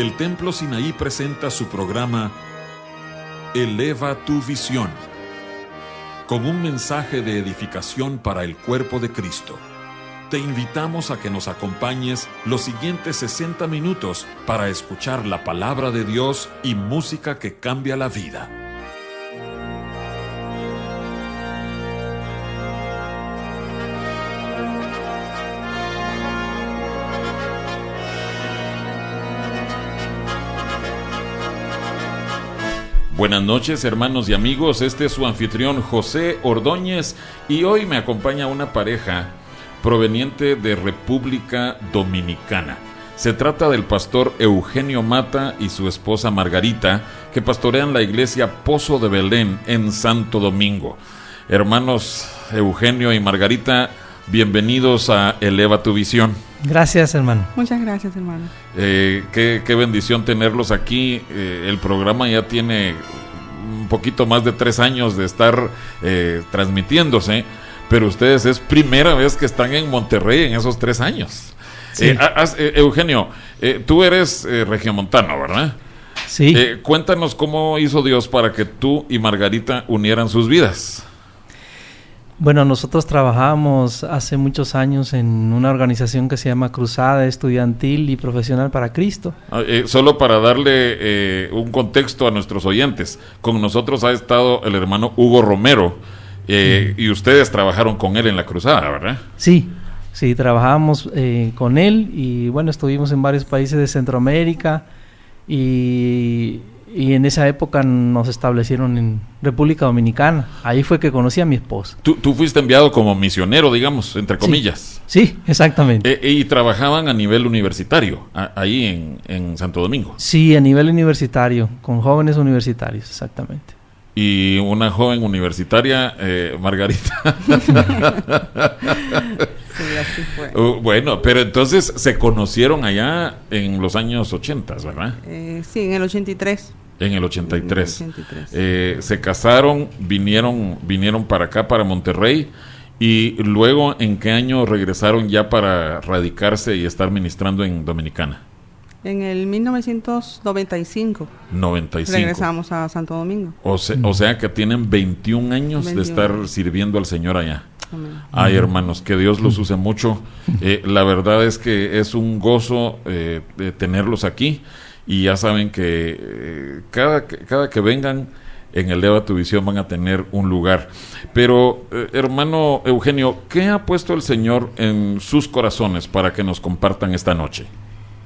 El Templo Sinaí presenta su programa Eleva tu Visión, con un mensaje de edificación para el cuerpo de Cristo. Te invitamos a que nos acompañes los siguientes 60 minutos para escuchar la palabra de Dios y música que cambia la vida. Buenas noches, hermanos y amigos. Este es su anfitrión José Ordóñez y hoy me acompaña una pareja proveniente de República Dominicana. Se trata del pastor Eugenio Mata y su esposa Margarita, que pastorean la iglesia Pozo de Belén en Santo Domingo. Hermanos Eugenio y Margarita, bienvenidos a Eleva tu Visión. Gracias, hermano. Muchas gracias, hermano. Qué bendición tenerlos aquí. El programa ya tiene un poquito más de 3 años de estar transmitiéndose, pero ustedes es primera vez que están en Monterrey en esos 3 años. Sí. Eugenio, tú eres regiomontano, ¿verdad? Sí. Cuéntanos cómo hizo Dios para que tú y Margarita unieran sus vidas. Bueno, nosotros trabajamos hace muchos años en una organización que se llama Cruzada Estudiantil y Profesional para Cristo. Solo para darle un contexto a nuestros oyentes, con nosotros ha estado el hermano Hugo Romero, y ustedes trabajaron con él en la Cruzada, ¿verdad? Sí, trabajamos con él y bueno, estuvimos en varios países de Centroamérica y en esa época nos establecieron en República Dominicana. Ahí fue que conocí a mi esposa. Tú fuiste enviado como misionero, digamos, entre comillas. Sí, exactamente. Y trabajaban a nivel universitario, ahí en Santo Domingo. Sí, a nivel universitario, con jóvenes universitarios, exactamente. Y una joven universitaria, Margarita. Sí, así fue. Bueno, pero entonces se conocieron allá en los años 80, ¿verdad? Sí, en el 83. En el 83. En el 83. Se casaron, vinieron para acá, para Monterrey, y luego, ¿en qué año regresaron ya para radicarse y estar ministrando en Dominicana? En el 1995. 95. Regresamos a Santo Domingo. O sea que tienen 21 años 21 de estar sirviendo al Señor allá. Amén. Ay, hermanos, que Dios los use mucho. La verdad es que es un gozo de tenerlos aquí. Y ya saben que cada que vengan en Eleva tu Visión van a tener un lugar. Pero, hermano Eugenio, ¿qué ha puesto el Señor en sus corazones para que nos compartan esta noche?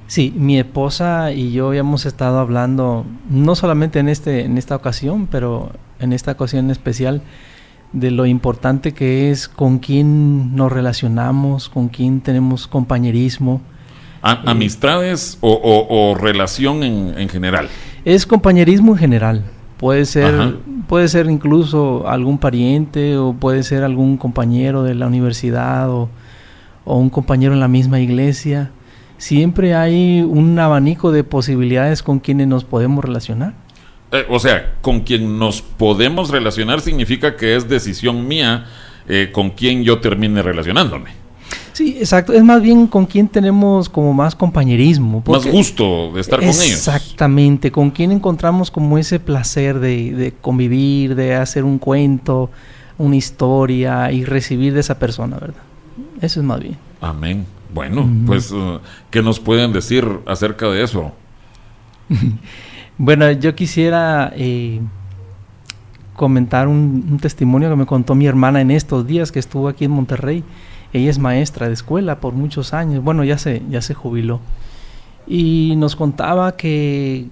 Sí, mi esposa y yo habíamos estado hablando, no solamente en esta ocasión, pero en esta ocasión especial, de lo importante que es con quién nos relacionamos, con quién tenemos compañerismo. ¿Amistades o relación en general? Es compañerismo en general. Puede ser incluso algún pariente o puede ser algún compañero de la universidad o un compañero en la misma iglesia. Siempre hay un abanico de posibilidades con quienes nos podemos relacionar. O sea, con quien nos podemos relacionar significa que es decisión mía con quien yo termine relacionándome. Sí, exacto. Es más bien con quien tenemos como más compañerismo. Más gusto de estar con ellos. Exactamente. Con quien encontramos como ese placer de convivir, de hacer un cuento, una historia y recibir de esa persona, ¿verdad? Eso es más bien. Amén. Bueno, pues, ¿qué nos pueden decir acerca de eso? Bueno, yo quisiera comentar un testimonio que me contó mi hermana en estos días que estuvo aquí en Monterrey. Ella es maestra de escuela por muchos años. Bueno, ya se jubiló. Y nos contaba que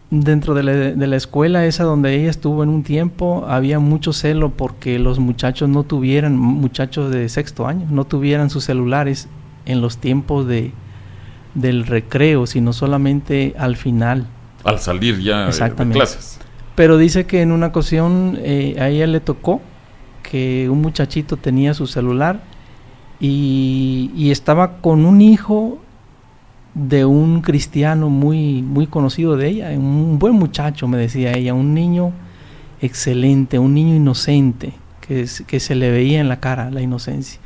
dentro de la escuela esa donde ella estuvo en un tiempo, había mucho celo porque los muchachos muchachos de 6º año, no tuvieran sus celulares en los tiempos del recreo, sino solamente al final. Al salir ya de clases. Pero dice que en una ocasión a ella le tocó que un muchachito tenía su celular y estaba con un hijo de un cristiano muy, muy conocido de ella, un buen muchacho, me decía ella, un niño excelente, un niño inocente, que se le veía en la cara la inocencia.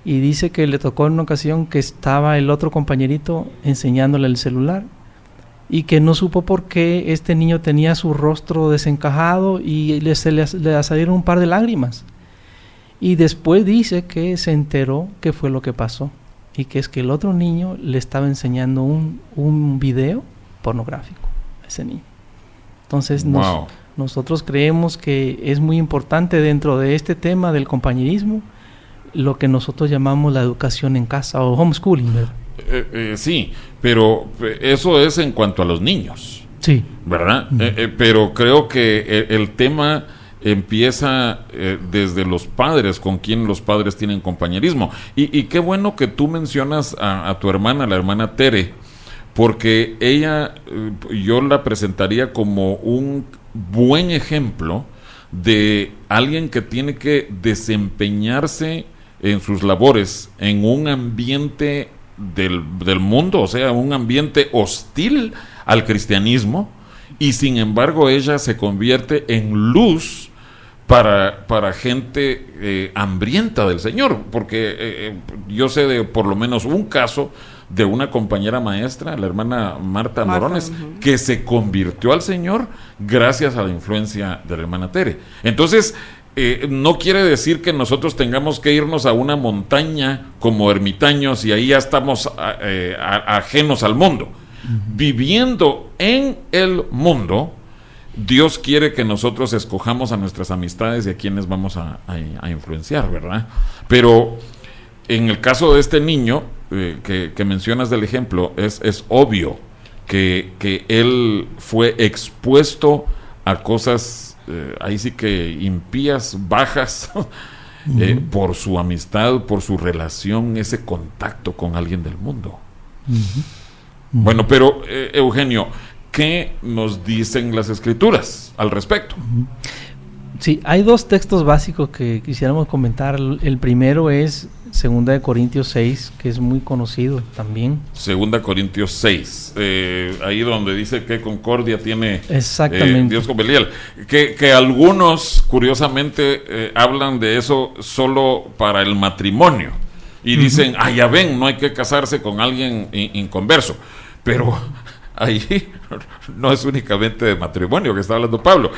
Y dice que le tocó en una ocasión que estaba el otro compañerito enseñándole el celular y que no supo por qué este niño tenía su rostro desencajado y le salieron un par de lágrimas. Y después dice que se enteró qué fue lo que pasó, y que es que el otro niño le estaba enseñando un video pornográfico a ese niño. Entonces nosotros creemos que es muy importante dentro de este tema del compañerismo lo que nosotros llamamos la educación en casa o homeschooling, ¿verdad? Sí, pero eso es en cuanto a los niños. Sí. ¿Verdad? Pero creo que el tema empieza desde los padres, con quien los padres tienen compañerismo. Y qué bueno que tú mencionas a tu hermana, la hermana Tere, porque ella, yo la presentaría como un buen ejemplo de alguien que tiene que desempeñarse en sus labores en un ambiente del mundo, o sea, un ambiente hostil al cristianismo, y sin embargo ella se convierte en luz para gente hambrienta del Señor, porque yo sé de por lo menos un caso de una compañera maestra, la hermana Marta Morones, que se convirtió al Señor gracias a la influencia de la hermana Tere. Entonces, no quiere decir que nosotros tengamos que irnos a una montaña como ermitaños y ahí ya estamos ajenos al mundo. Viviendo en el mundo, Dios quiere que nosotros escojamos a nuestras amistades y a quienes vamos a influenciar, ¿verdad? Pero en el caso de este niño que mencionas del ejemplo, es obvio que él fue expuesto a cosas ahí sí que impías, bajas, por su amistad, por su relación, ese contacto con alguien del mundo. Bueno, pero Eugenio, ¿qué nos dicen las Escrituras al respecto? Sí, hay dos textos básicos que quisiéramos comentar. El primero es 2 Corintios 6, que es muy conocido también. 2 Corintios 6, ahí donde dice que concordia tiene Dios con Belial. Que algunos, curiosamente, hablan de eso solo para el matrimonio. Y dicen, ya ven, no hay que casarse con alguien inconverso. Pero ahí no es únicamente de matrimonio que está hablando Pablo.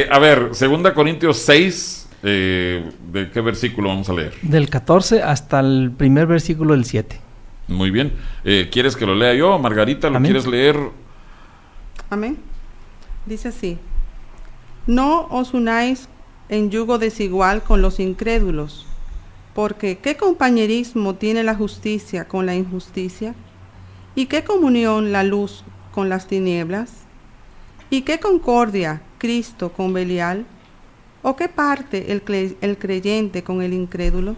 A ver, 2 Corintios 6, ¿de qué versículo vamos a leer? Del 14 hasta el primer versículo del 7. Muy bien. ¿Quieres que lo lea yo, Margarita? ¿Lo Amén. ¿Quieres leer? Amén. Dice así: no os unáis en yugo desigual con los incrédulos, porque ¿qué compañerismo tiene la justicia con la injusticia? ¿Y qué comunión la luz con las tinieblas? ¿Y qué concordia Cristo con Belial? ¿O qué parte el creyente con el incrédulo?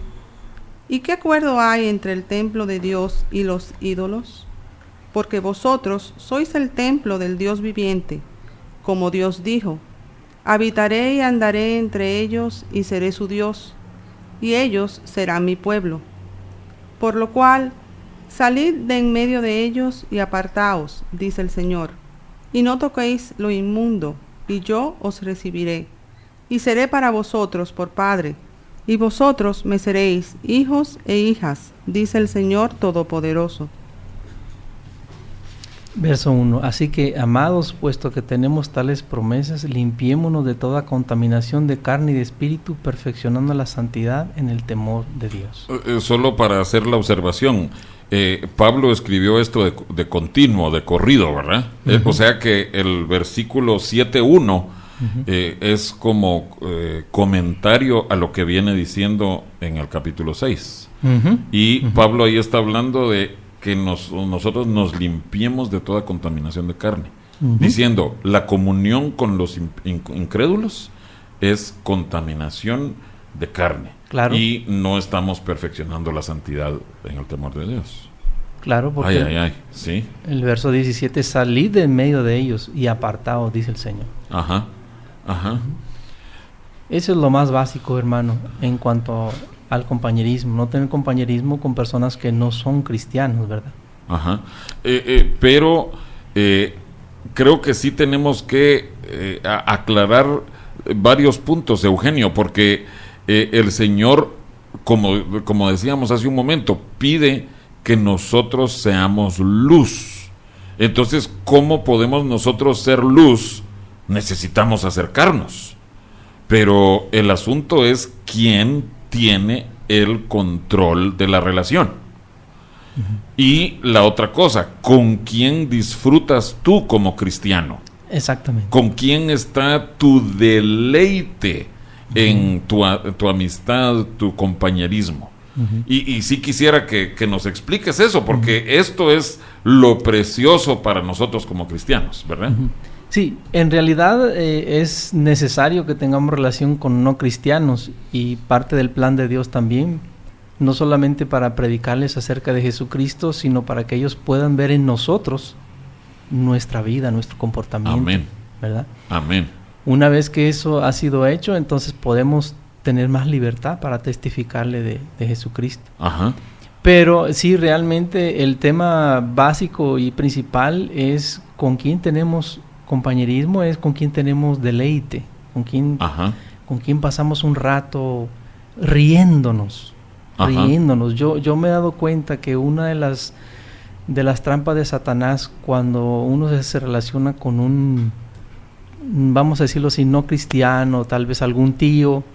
¿Y qué acuerdo hay entre el templo de Dios y los ídolos? Porque vosotros sois el templo del Dios viviente, como Dios dijo: habitaré y andaré entre ellos y seré su Dios, y ellos serán mi pueblo. Por lo cual, salid de en medio de ellos y apartaos, dice el Señor, y no toquéis lo inmundo, y yo os recibiré, y seré para vosotros por Padre, y vosotros me seréis hijos e hijas, dice el Señor Todopoderoso. Verso 1. Así que, amados, puesto que tenemos tales promesas, limpiémonos de toda contaminación de carne y de espíritu, perfeccionando la santidad en el temor de Dios. Solo para hacer la observación, Pablo escribió esto de continuo, de corrido, ¿verdad? O sea que el versículo 7.1 es como comentario a lo que viene diciendo en el capítulo 6. Y Pablo ahí está hablando de que nosotros nos limpiemos de toda contaminación de carne, diciendo, la comunión con los incrédulos es contaminación de carne. Claro. Y no estamos perfeccionando la santidad en el temor de Dios. Claro, porque sí. El verso 17, salid de en medio de ellos y apartaos, dice el Señor. Ajá. Eso es lo más básico, hermano, en cuanto al compañerismo. No tener compañerismo con personas que no son cristianos, ¿verdad? Ajá. Pero creo que sí tenemos que aclarar varios puntos, Eugenio, porque el Señor, como decíamos hace un momento, pide que nosotros seamos luz Entonces, ¿cómo podemos nosotros ser luz? Necesitamos acercarnos. Pero el asunto es quién tiene el control de la relación. Y la otra cosa, ¿con quién disfrutas tú como cristiano? Exactamente. ¿Con quién está tu deleite en tu amistad, tu compañerismo? Y sí quisiera que nos expliques eso, porque esto es lo precioso para nosotros como cristianos, ¿verdad? Sí, en realidad es necesario que tengamos relación con no cristianos, y parte del plan de Dios también, no solamente para predicarles acerca de Jesucristo, sino para que ellos puedan ver en nosotros nuestra vida, nuestro comportamiento. Amén. ¿Verdad? Amén. Una vez que eso ha sido hecho, entonces podemos tener más libertad para testificarle de Jesucristo. Ajá. Pero sí, realmente el tema básico y principal es con quién tenemos compañerismo, es con quién tenemos deleite, con quién pasamos un rato riéndonos. Yo me he dado cuenta que una de las trampas de Satanás, cuando uno se relaciona con un, vamos a decirlo así, no cristiano, tal vez algún tío,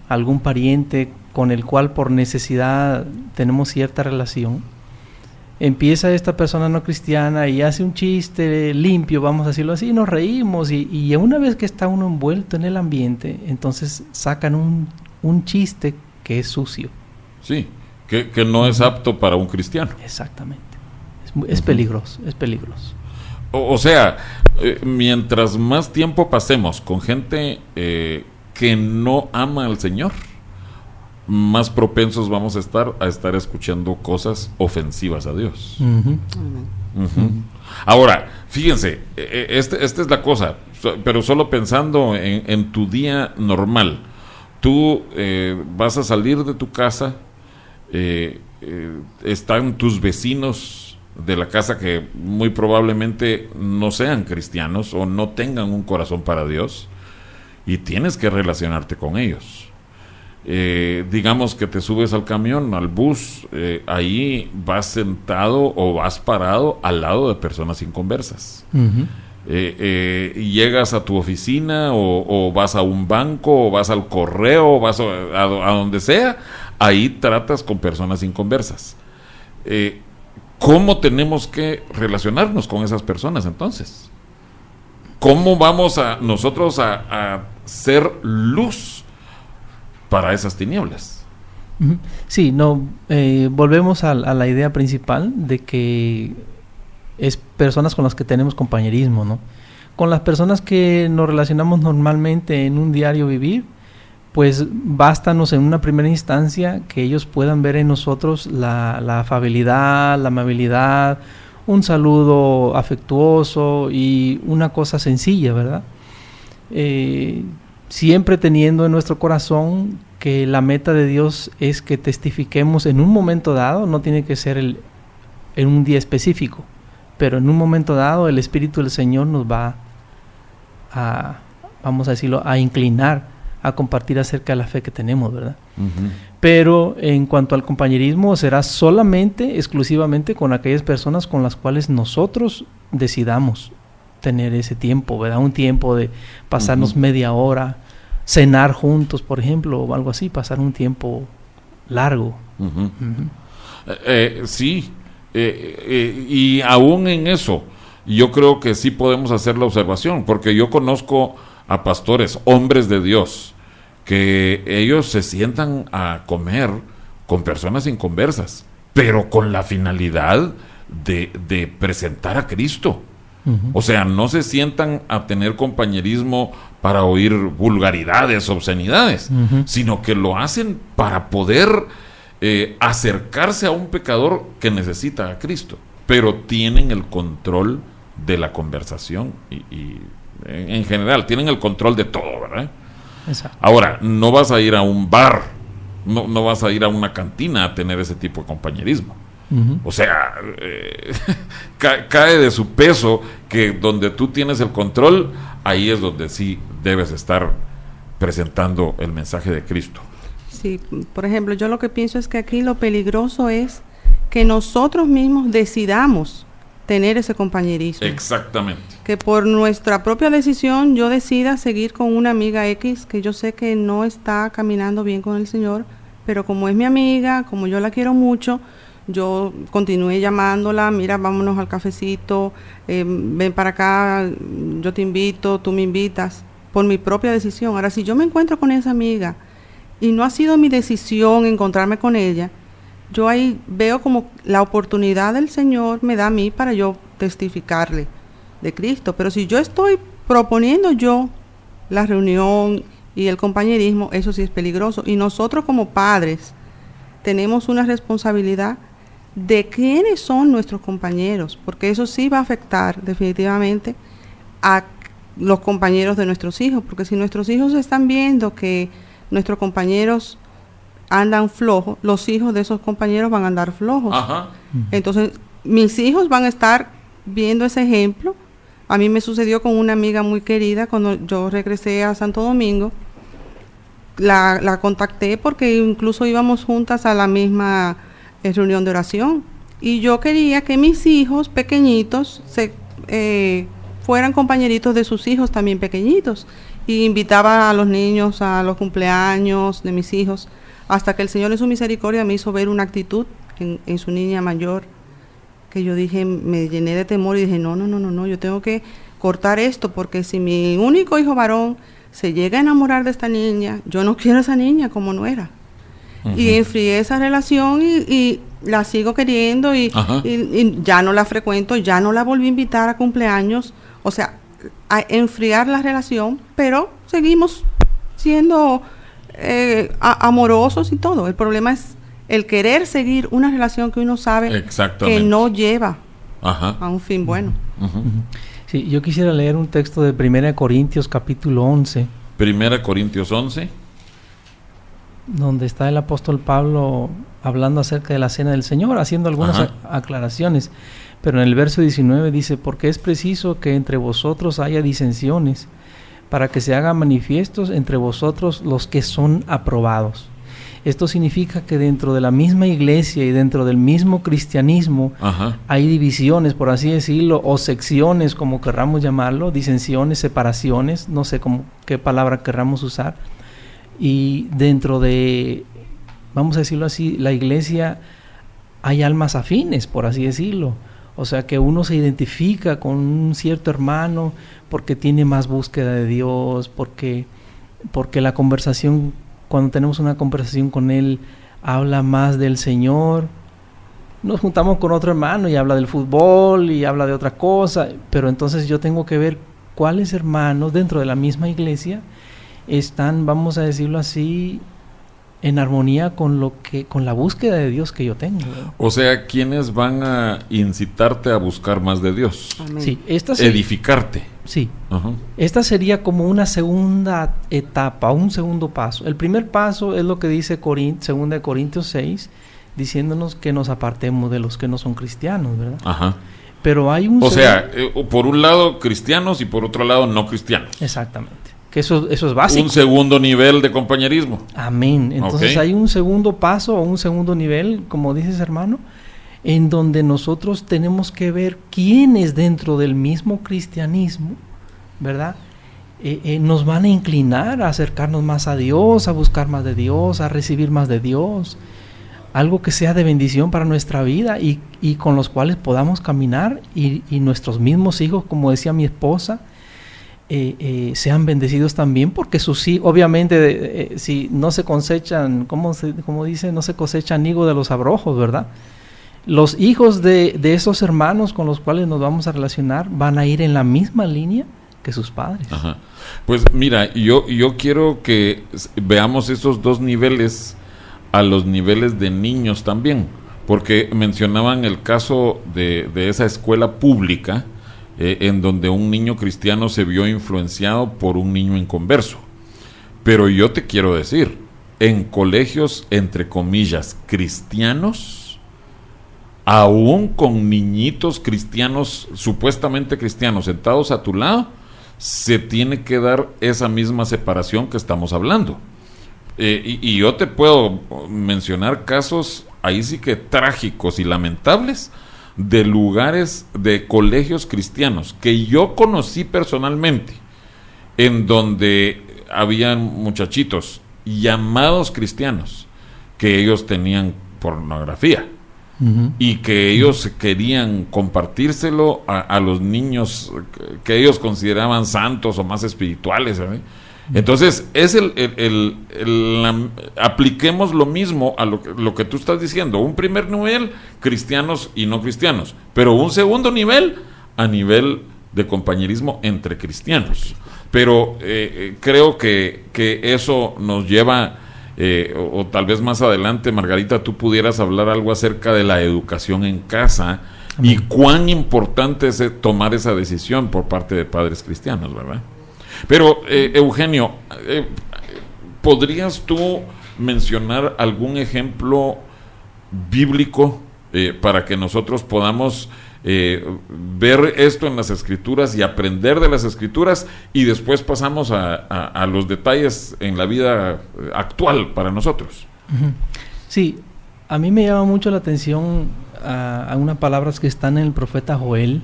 algún pariente con el cual por necesidad tenemos cierta relación, empieza esta persona no cristiana y hace un chiste limpio, vamos a decirlo así, nos reímos, y una vez que está uno envuelto en el ambiente, entonces sacan un chiste que es sucio. Sí, que no es apto para un cristiano. Exactamente. Es peligroso, es peligroso. O sea, mientras más tiempo pasemos con gente que no ama al Señor, más propensos vamos a estar escuchando cosas ofensivas a Dios. Ahora, fíjense, esta es la cosa, pero solo pensando en tu día normal. Tú vas a salir de tu casa, están tus vecinos de la casa que muy probablemente no sean cristianos o no tengan un corazón para Dios, y tienes que relacionarte con ellos. Digamos que te subes al camión, al bus, ahí vas sentado o vas parado al lado de personas inconversas. Llegas a tu oficina o vas a un banco o vas al correo o vas a donde sea, ahí tratas con personas inconversas. ¿Cómo tenemos que relacionarnos con esas personas entonces? ¿Cómo vamos nosotros a ser luz para esas tinieblas? Sí, volvemos a la idea principal de que es personas con las que tenemos compañerismo, ¿no? Con las personas que nos relacionamos normalmente en un diario vivir, pues bástanos en una primera instancia que ellos puedan ver en nosotros la afabilidad, la amabilidad, un saludo afectuoso y una cosa sencilla, ¿verdad? Siempre teniendo en nuestro corazón que la meta de Dios es que testifiquemos en un momento dado, no tiene que ser en un día específico, pero en un momento dado el Espíritu del Señor nos va a, vamos a decirlo, a inclinar a compartir acerca de la fe que tenemos, ¿verdad? Pero en cuanto al compañerismo, será solamente, exclusivamente con aquellas personas con las cuales nosotros decidamos tener ese tiempo, ¿verdad? Un tiempo de pasarnos media hora, cenar juntos, por ejemplo, o algo así, pasar un tiempo largo. Sí, y aún en eso, yo creo que sí podemos hacer la observación, porque yo conozco a pastores, hombres de Dios, que ellos se sientan a comer con personas inconversas, pero con la finalidad de presentar a Cristo. O sea, no se sientan a tener compañerismo para oír vulgaridades, obscenidades, sino que lo hacen para poder acercarse a un pecador que necesita a Cristo, pero tienen el control de la conversación y en general tienen el control de todo, ¿verdad? Exacto. Ahora, no vas a ir a un bar, no vas a ir a una cantina a tener ese tipo de compañerismo. O sea, cae de su peso que donde tú tienes el control, ahí es donde sí debes estar presentando el mensaje de Cristo. Sí, por ejemplo, yo lo que pienso es que aquí lo peligroso es que nosotros mismos decidamos tener ese compañerismo. Exactamente. Que por nuestra propia decisión yo decida seguir con una amiga X que yo sé que no está caminando bien con el Señor, pero como es mi amiga, como yo la quiero mucho, yo continué llamándola, mira, vámonos al cafecito, ven para acá, yo te invito, tú me invitas, por mi propia decisión. Ahora, si yo me encuentro con esa amiga y no ha sido mi decisión encontrarme con ella, yo ahí veo como la oportunidad del Señor me da a mí para yo testificarle de Cristo. Pero si yo estoy proponiendo yo la reunión y el compañerismo, eso sí es peligroso. Y nosotros como padres tenemos una responsabilidad de quiénes son nuestros compañeros, porque eso sí va a afectar definitivamente a los compañeros de nuestros hijos, porque si nuestros hijos están viendo que nuestros compañeros andan flojos, los hijos de esos compañeros van a andar flojos. Ajá. Entonces, mis hijos van a estar viendo ese ejemplo. A mí me sucedió con una amiga muy querida cuando yo regresé a Santo Domingo. La contacté porque incluso íbamos juntas a la misma reunión de oración. Y yo quería que mis hijos pequeñitos fueran compañeritos de sus hijos también pequeñitos. Y invitaba a los niños a los cumpleaños de mis hijos, hasta que el Señor en su misericordia me hizo ver una actitud en su niña mayor, que yo dije, me llené de temor y dije, no, yo tengo que cortar esto, porque si mi único hijo varón se llega a enamorar de esta niña, yo no quiero a esa niña como nuera. Uh-huh. Y enfrié esa relación y la sigo queriendo y ya no la frecuento, ya no la volví a invitar a cumpleaños, o sea, a enfriar la relación, pero seguimos siendo amorosos y todo. El problema es el querer seguir una relación que uno sabe que no lleva a un fin bueno. Uh-huh. Sí, yo quisiera leer un texto de 1 Corintios capítulo 11. 1 Corintios 11. Donde está el apóstol Pablo hablando acerca de la cena del Señor, haciendo algunas aclaraciones. Pero en el verso 19 dice, porque es preciso que entre vosotros haya disensiones, para que se hagan manifiestos entre vosotros los que son aprobados. Esto significa que dentro de la misma iglesia y dentro del mismo cristianismo hay divisiones, por así decirlo, o secciones, como querramos llamarlo, disensiones, separaciones, no sé qué palabra querramos usar. Y dentro de, vamos a decirlo así, la iglesia hay almas afines, por así decirlo. O sea, que uno se identifica con un cierto hermano porque tiene más búsqueda de Dios, porque la conversación, cuando tenemos una conversación con él, habla más del Señor. Nos juntamos con otro hermano y habla del fútbol y habla de otra cosa, pero entonces yo tengo que ver cuáles hermanos dentro de la misma iglesia están, vamos a decirlo así, en armonía con la búsqueda de Dios que yo tengo. O sea, ¿quiénes van a incitarte a buscar más de Dios? Amén. Sí, edificarte. Sí. Esta sería como una segunda etapa, un segundo paso. El primer paso es lo que dice 2 Corintios 6, diciéndonos que nos apartemos de los que no son cristianos, ¿verdad? Ajá. Pero hay un... O sea, por un lado cristianos y por otro lado no cristianos. Exactamente. Que eso es básico. Un segundo nivel de compañerismo. Amén. Entonces hay un segundo paso o un segundo nivel, como dices, hermano, en donde nosotros tenemos que ver quiénes dentro del mismo cristianismo, ¿verdad? Nos van a inclinar a acercarnos más a Dios, a buscar más de Dios, a recibir más de Dios, algo que sea de bendición para nuestra vida y con los cuales podamos caminar y nuestros mismos hijos, como decía mi esposa, sean bendecidos también, porque sus hijos, obviamente, si no se cosechan, como dice, no se cosechan higo de los abrojos, ¿verdad? Los hijos de esos hermanos con los cuales nos vamos a relacionar van a ir en la misma línea que sus padres. Ajá. Pues mira, yo quiero que veamos esos dos niveles a los niveles de niños también, porque mencionaban el caso de esa escuela pública en donde un niño cristiano se vio influenciado por un niño inconverso. Pero yo te quiero decir, en colegios, entre comillas, cristianos, aún con niñitos cristianos, supuestamente cristianos, sentados a tu lado, se tiene que dar esa misma separación que estamos hablando. Y yo te puedo mencionar casos ahí sí que trágicos y lamentables, de lugares, de colegios cristianos que yo conocí personalmente, en donde habían muchachitos llamados cristianos que ellos tenían pornografía y que ellos querían compartírselo a los niños que ellos consideraban santos o más espirituales, ¿sabes? Entonces es apliquemos lo mismo a lo que tú estás diciendo. Un primer nivel, cristianos y no cristianos, pero un segundo nivel, a nivel de compañerismo entre cristianos. Pero creo que eso nos lleva, o tal vez más adelante, Margarita, tú pudieras hablar algo acerca de la educación en casa. Amén. Y cuán importante es tomar esa decisión por parte de padres cristianos, ¿verdad? Pero, Eugenio, ¿podrías tú mencionar algún ejemplo bíblico para que nosotros podamos ver esto en las Escrituras y aprender de las Escrituras, y después pasamos a los detalles en la vida actual para nosotros? Sí, a mí me llama mucho la atención a unas palabras que están en el profeta Joel,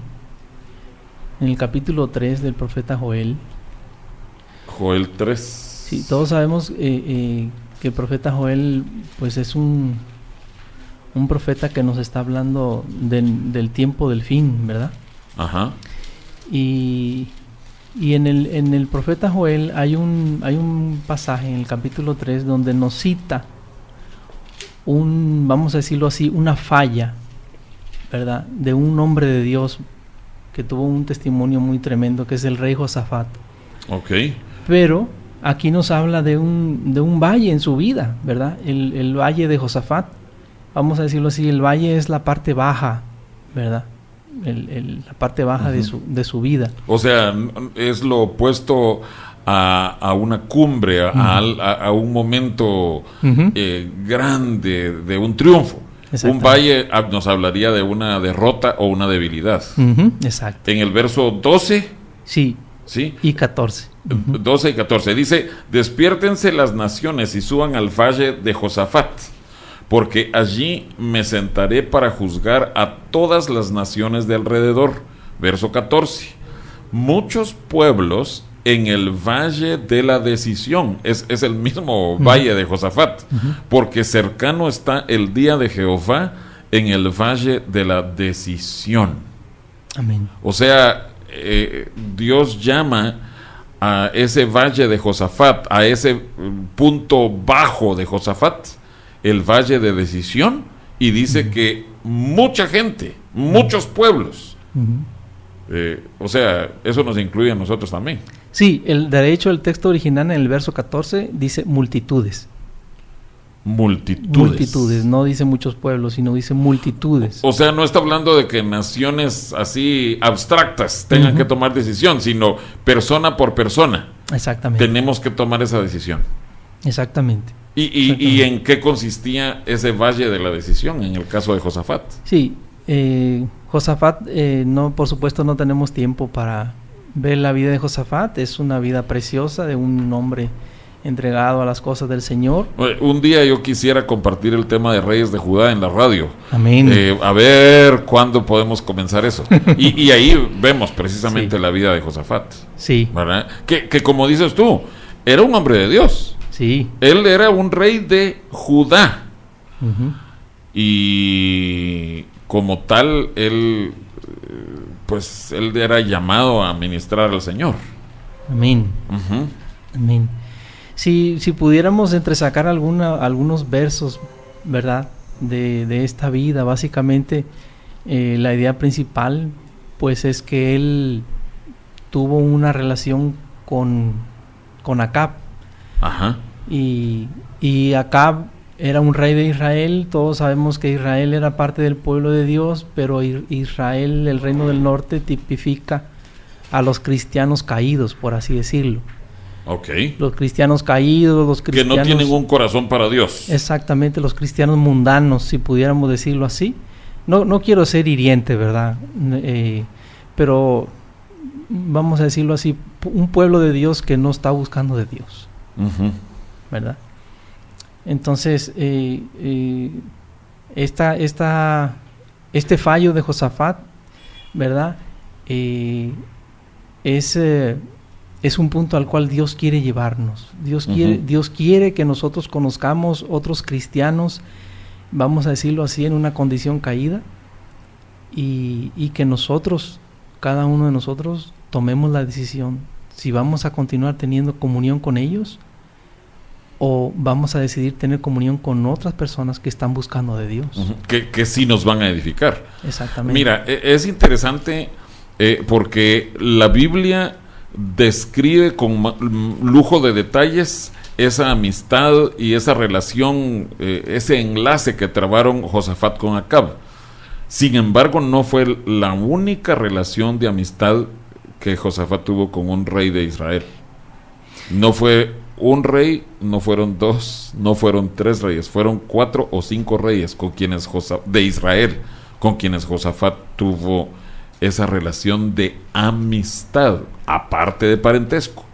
en el capítulo 3 del profeta Joel. Joel 3. Sí, todos sabemos que el profeta Joel pues es un profeta que nos está hablando del tiempo del fin, ¿verdad? Ajá. Y en el profeta Joel hay un pasaje en el capítulo 3 donde nos cita vamos a decirlo así, una falla, ¿verdad? De un hombre de Dios que tuvo un testimonio muy tremendo, que es el rey Josafat. Okay. Pero aquí nos habla de un valle en su vida, ¿verdad? El valle de Josafat, vamos a decirlo así, el valle es la parte baja, ¿verdad? La parte baja de su vida. O sea, es lo opuesto a una cumbre, a un momento grande de un triunfo. Un valle nos hablaría de una derrota o una debilidad. Exacto. En el verso 12. Sí. ¿Sí? Y 14. 12 y 14. Dice: despiértense las naciones y suban al valle de Josafat, porque allí me sentaré para juzgar a todas las naciones de alrededor. Verso 14. Muchos pueblos en el valle de la decisión. Es el mismo valle de Josafat, porque cercano está el día de Jehová en el valle de la decisión. Amén. O sea, Dios llama a ese valle de Josafat, a ese punto bajo de Josafat, el valle de decisión, y dice que mucha gente, muchos pueblos, o sea, eso nos incluye a nosotros también. Sí, de hecho el texto original en el verso 14 dice multitudes. Multitudes, no dice muchos pueblos, sino dice multitudes. O sea, no está hablando de que naciones así abstractas tengan que tomar decisión, sino persona por persona. Exactamente. Tenemos que tomar esa decisión. Exactamente. ¿Y en qué consistía ese valle de la decisión en el caso de Josafat? Sí, Josafat, no, por supuesto no tenemos tiempo para ver la vida de Josafat. Es una vida preciosa de un hombre entregado a las cosas del Señor. Un día yo quisiera compartir el tema de Reyes de Judá en la radio. Amén. A ver cuándo podemos comenzar eso. y ahí vemos precisamente la vida de Josafat. Sí. ¿Verdad? Que como dices tú, era un hombre de Dios. Sí. Él era un rey de Judá. Y como tal, él era llamado a ministrar al Señor. Amén. Amén. Si pudiéramos entresacar algunos versos, ¿verdad?, de esta vida, básicamente la idea principal pues es que él tuvo una relación con Acab. Ajá. Y Acab era un rey de Israel. Todos sabemos que Israel era parte del pueblo de Dios, pero Israel, el reino del norte, tipifica a los cristianos caídos, por así decirlo. Okay. Los cristianos caídos, los cristianos... Que no tienen un corazón para Dios. Exactamente, los cristianos mundanos, si pudiéramos decirlo así. No quiero ser hiriente, ¿verdad? Pero vamos a decirlo así, un pueblo de Dios que no está buscando de Dios. ¿Verdad? Entonces, esta Este fallo de Josafat, ¿verdad? Es un punto al cual Dios quiere llevarnos. Dios quiere que nosotros conozcamos otros cristianos, vamos a decirlo así, en una condición caída, y que nosotros, cada uno de nosotros, tomemos la decisión si vamos a continuar teniendo comunión con ellos o vamos a decidir tener comunión con otras personas que están buscando de Dios. Que sí nos van a edificar. Exactamente. Mira, es interesante porque la Biblia describe con lujo de detalles esa amistad y esa relación, ese enlace que trabaron Josafat con Acab. Sin embargo, no fue la única relación de amistad que Josafat tuvo con un rey de Israel. No fue un rey, no fueron dos, no fueron tres reyes, fueron 4 o 5 reyes con quienes de Israel, con quienes Josafat tuvo esa relación de amistad, aparte de parentesco.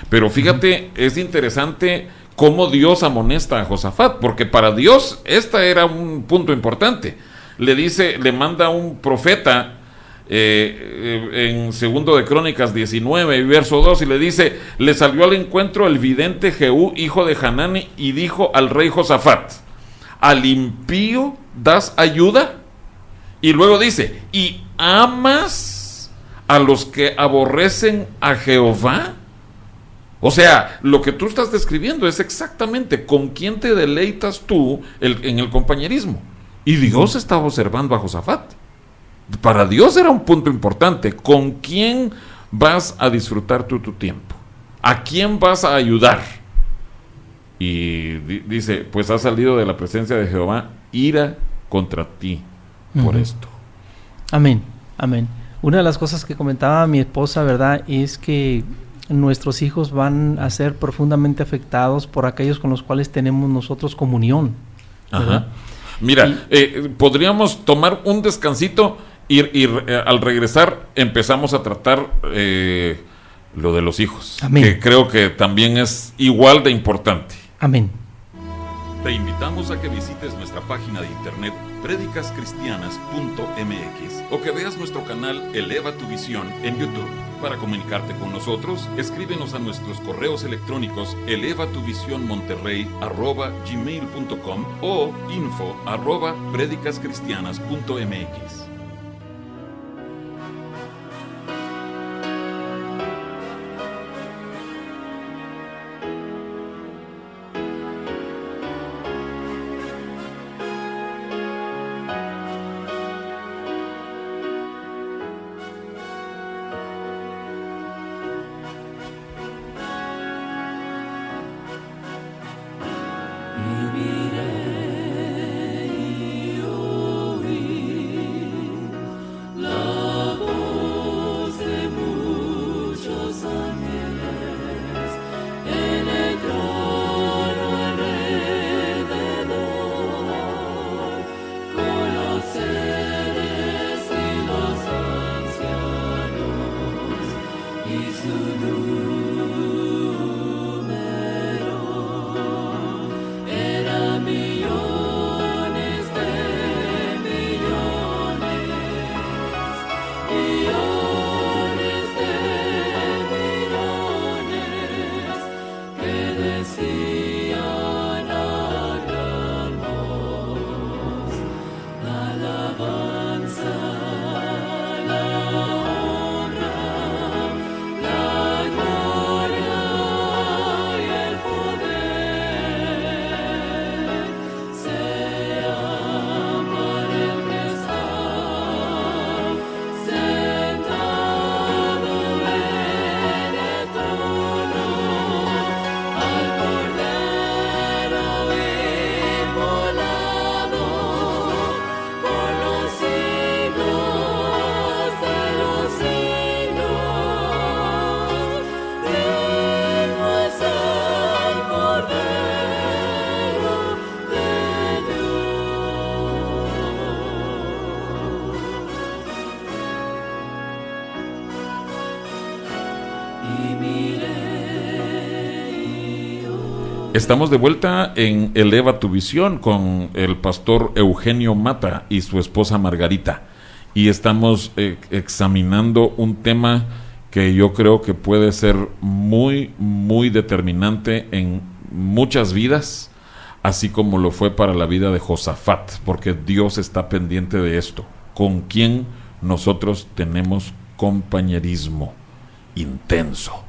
Pero fíjate, es interesante cómo Dios amonesta a Josafat, porque para Dios este era un punto importante. Le manda un profeta en 2 de Crónicas 19, verso 2, y le dice: le salió al encuentro el vidente Jehú, hijo de Hanani, y dijo al rey Josafat: ¿al impío das ayuda? Y luego dice: ¿y amas a los que aborrecen a Jehová? O sea, lo que tú estás describiendo es exactamente con quién te deleitas tú en el compañerismo. Y Dios estaba observando a Josafat. Para Dios era un punto importante. ¿Con quién vas a disfrutar tú tu tiempo? ¿A quién vas a ayudar? Y dice: pues ha salido de la presencia de Jehová ira contra ti por esto. Amén, amén. Una de las cosas que comentaba mi esposa, ¿verdad?, es que nuestros hijos van a ser profundamente afectados por aquellos con los cuales tenemos nosotros comunión, ¿verdad? Ajá. Mira, podríamos tomar un descansito y al regresar empezamos a tratar lo de los hijos. Amén. Que creo que también es igual de importante. Amén. Te invitamos a que visites nuestra página de internet predicascristianas.mx o que veas nuestro canal Eleva tu Visión en YouTube. Para comunicarte con nosotros, escríbenos a nuestros correos electrónicos elevatuvisionmonterrey@gmail.com o info@predicascristianas.mx. Era Estamos de vuelta en Eleva tu Visión con el pastor Eugenio Mata y su esposa Margarita. Y estamos examinando un tema que yo creo que puede ser muy, muy determinante en muchas vidas, así como lo fue para la vida de Josafat, porque Dios está pendiente de esto. ¿Con quién nosotros tenemos compañerismo intenso?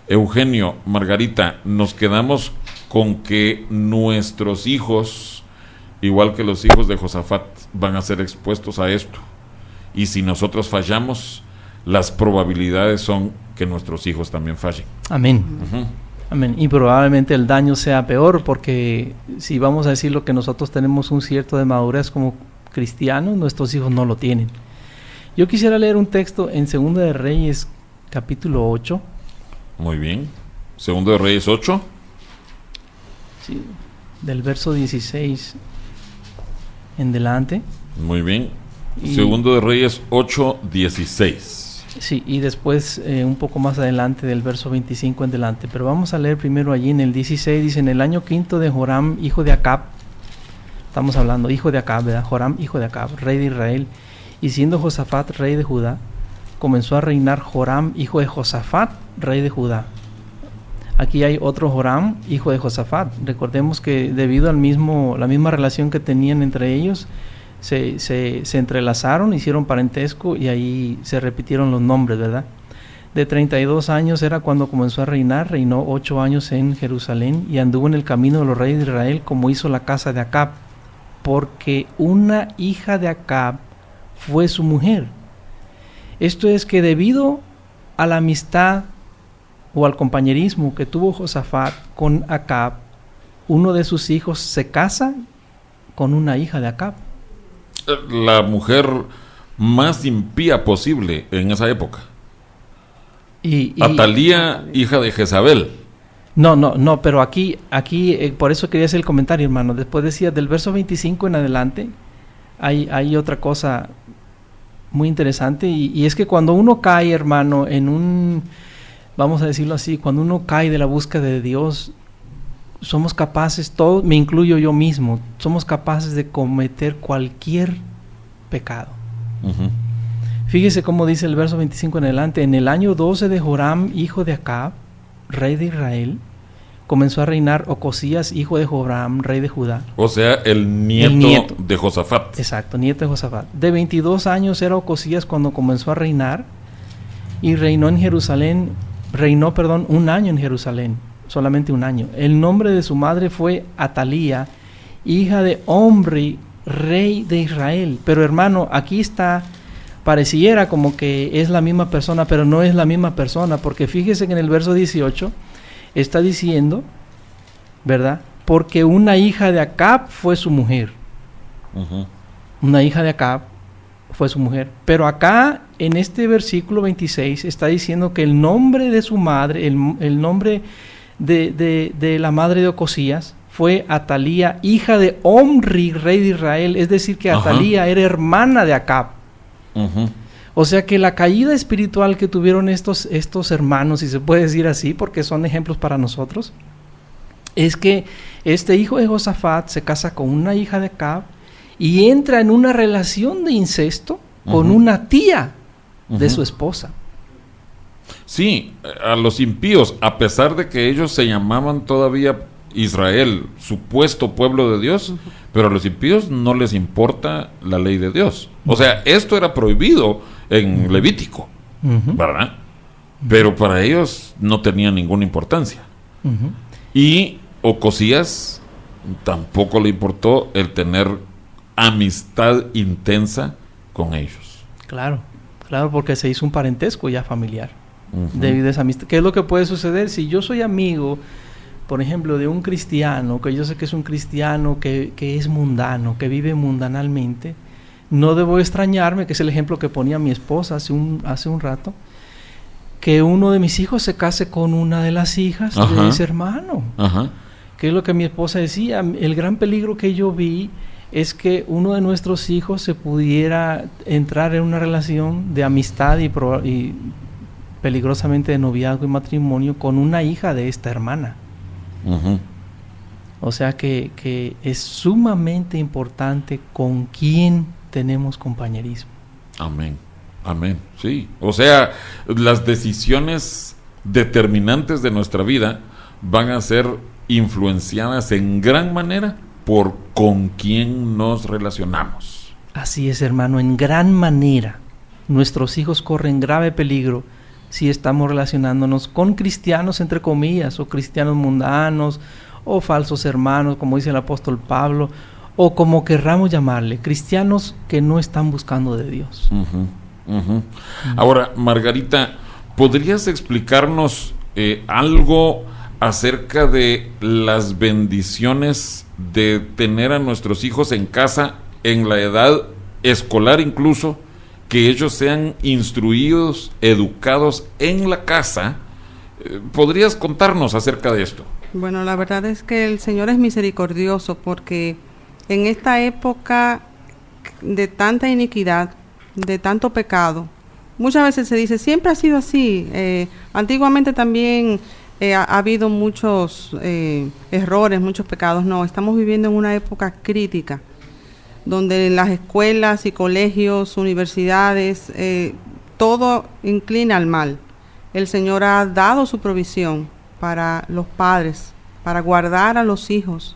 Eugenio, Margarita, nos quedamos con que nuestros hijos, igual que los hijos de Josafat, van a ser expuestos a esto. Y si nosotros fallamos, las probabilidades son que nuestros hijos también fallen. Amén. Uh-huh. Amén. Y probablemente el daño sea peor, porque si vamos a decir lo que nosotros tenemos un cierto de madurez como cristianos, nuestros hijos no lo tienen. Yo quisiera leer un texto en 2 de Reyes, capítulo 8. Muy bien. 2 de Reyes 8. Sí, del verso 16 en delante. Muy bien. 2 de Reyes 8, 16. Sí, y después un poco más adelante del verso 25 en delante. Pero vamos a leer primero allí en el 16. Dice: en el año 5 de Joram, hijo de Acab. Estamos hablando, hijo de Acab, ¿verdad? Joram, hijo de Acab, rey de Israel. Y siendo Josafat rey de Judá, comenzó a reinar Joram, hijo de Josafat, rey de Judá. Aquí hay otro Joram, hijo de Josafat. Recordemos que debido al la misma relación que tenían entre ellos, se entrelazaron, hicieron parentesco y ahí se repitieron los nombres, ¿verdad? De 32 años era cuando comenzó a reinar, reinó 8 años en Jerusalén y anduvo en el camino de los reyes de Israel como hizo la casa de Acab, porque una hija de Acab fue su mujer. Esto es que debido a la amistad o al compañerismo que tuvo Josafat con Acab, uno de sus hijos se casa con una hija de Acab. La mujer más impía posible en esa época. Atalía, hija de Jezabel. No, pero aquí por eso quería hacer el comentario, hermano. Después decía, del verso 25 en adelante, hay otra cosa muy interesante, y es que cuando uno cae, hermano, en un, vamos a decirlo así, cuando uno cae de la búsqueda de Dios, somos capaces, todos, me incluyo yo mismo, somos capaces de cometer cualquier pecado. Uh-huh. Fíjese cómo dice el verso 25 en adelante: en el año 12 de Joram, hijo de Acab, rey de Israel, comenzó a reinar Ocosías, hijo de Joram, rey de Judá. O sea, el nieto de Josafat. Exacto, nieto de Josafat. De 22 años era Ocosías cuando comenzó a reinar, y reinó 1 año en Jerusalén, solamente 1 año. El nombre de su madre fue Atalía, hija de Omri, rey de Israel. Pero hermano, aquí está, pareciera como que es la misma persona, pero no es la misma persona, porque fíjese que en el verso 18 está diciendo, ¿verdad? Porque una hija de Acab fue su mujer. Uh-huh. Una hija de Acab fue su mujer. Pero acá, en este versículo 26, está diciendo que el nombre de su madre, el nombre de la madre de Ocosías, fue Atalía, hija de Omri, rey de Israel. Es decir, que Atalía era hermana de Acab. Uh-huh. O sea que la caída espiritual que tuvieron estos hermanos, si se puede decir así, porque son ejemplos para nosotros, es que este hijo de Josafat se casa con una hija de Acab y entra en una relación de incesto con una tía de su esposa. Sí, a los impíos, a pesar de que ellos se llamaban todavía Israel, supuesto pueblo de Dios, pero a los impíos no les importa la ley de Dios. O sea, esto era prohibido en Levítico, ¿verdad? Pero para ellos no tenía ninguna importancia. Y Ocosías tampoco le importó el tener amistad intensa con ellos. Claro, porque se hizo un parentesco ya familiar debido a esa amistad. ¿Qué es lo que puede suceder? Si yo soy amigo, por ejemplo, de un cristiano, que yo sé que es un cristiano que es mundano, que vive mundanalmente, no debo extrañarme, que es el ejemplo que ponía mi esposa hace un rato, que uno de mis hijos se case con una de las hijas de ese hermano. Que es lo que mi esposa decía. El gran peligro que yo vi es que uno de nuestros hijos se pudiera entrar en una relación de amistad y peligrosamente de noviazgo y matrimonio con una hija de esta hermana. O sea que es sumamente importante con quién tenemos compañerismo. Amén, amén, sí. O sea, las decisiones determinantes de nuestra vida van a ser influenciadas en gran manera por con quién nos relacionamos. Así es, hermano, en gran manera. Nuestros hijos corren grave peligro si estamos relacionándonos con cristianos, entre comillas, o cristianos mundanos, o falsos hermanos, como dice el apóstol Pablo, o como querramos llamarle, cristianos que no están buscando de Dios. Ahora, Margarita, ¿podrías explicarnos algo acerca de las bendiciones de tener a nuestros hijos en casa en la edad escolar incluso, que ellos sean instruidos, educados en la casa? ¿Podrías contarnos acerca de esto? Bueno, la verdad es que el Señor es misericordioso, porque en esta época de tanta iniquidad, de tanto pecado, muchas veces se dice, siempre ha sido así. Antiguamente también ha habido muchos errores, muchos pecados. No, estamos viviendo en una época crítica, donde las escuelas y colegios, universidades, todo inclina al mal. El Señor ha dado su provisión para los padres, para guardar a los hijos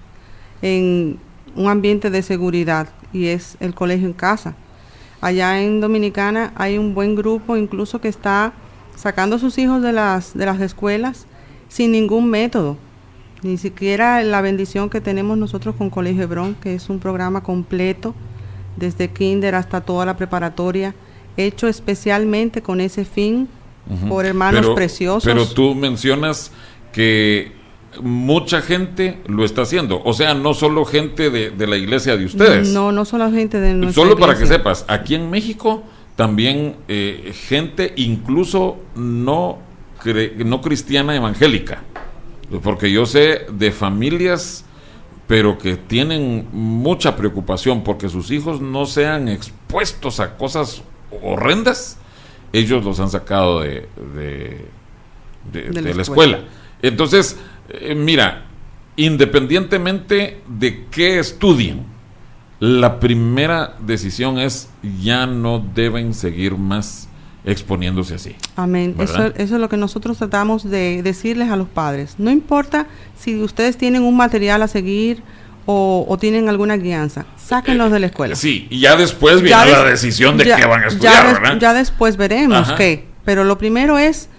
en un ambiente de seguridad, y es el colegio en casa. Allá en Dominicana hay un buen grupo incluso que está sacando a sus hijos de las escuelas sin ningún método, ni siquiera la bendición que tenemos nosotros con Colegio Hebrón, que es un programa completo, desde kinder hasta toda la preparatoria, hecho especialmente con ese fin, por hermanos preciosos. Pero tú mencionas que mucha gente lo está haciendo, o sea, no solo gente de la iglesia de ustedes. No solo gente de nuestra Solo iglesia. Para que sepas, aquí en México también gente incluso no cristiana evangélica, porque yo sé de familias pero que tienen mucha preocupación porque sus hijos no sean expuestos a cosas horrendas. Ellos los han sacado de la escuela. Entonces, mira, independientemente de qué estudien, la primera decisión es ya no deben seguir más exponiéndose así. Amén. Eso es lo que nosotros tratamos de decirles a los padres. No importa si ustedes tienen un material a seguir o tienen alguna guianza, sáquenlos de la escuela. Sí, y ya después viene la decisión de qué van a estudiar, ¿verdad? Ya después veremos qué. Pero lo primero es,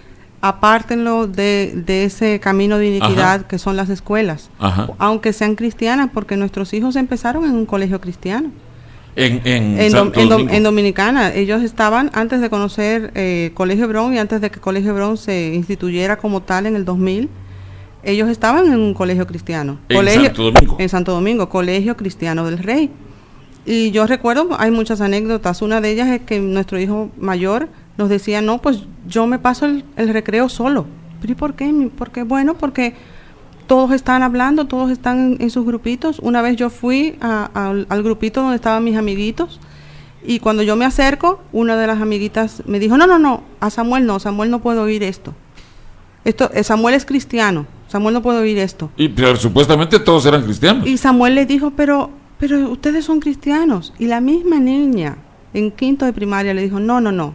apártenlo de ese camino de iniquidad que son las escuelas, aunque sean cristianas, porque nuestros hijos empezaron en un colegio cristiano. En Dominicana. Ellos estaban, antes de conocer Colegio Hebrón y antes de que Colegio Hebrón se instituyera como tal en el 2000, ellos estaban en un colegio cristiano. En Santo Domingo, Colegio Cristiano del Rey. Y yo recuerdo, hay muchas anécdotas. Una de ellas es que nuestro hijo mayor nos decía, no, pues yo me paso el recreo solo. ¿Pero y por qué? Porque, bueno, porque todos están hablando, todos están en sus grupitos. Una vez yo fui al grupito donde estaban mis amiguitos, y cuando yo me acerco, una de las amiguitas me dijo, no, a Samuel no puede oír esto. Samuel es cristiano, Samuel no puede oír esto. Pero supuestamente todos eran cristianos. Y Samuel le dijo, pero ustedes son cristianos. Y la misma niña, en quinto de primaria, le dijo, no,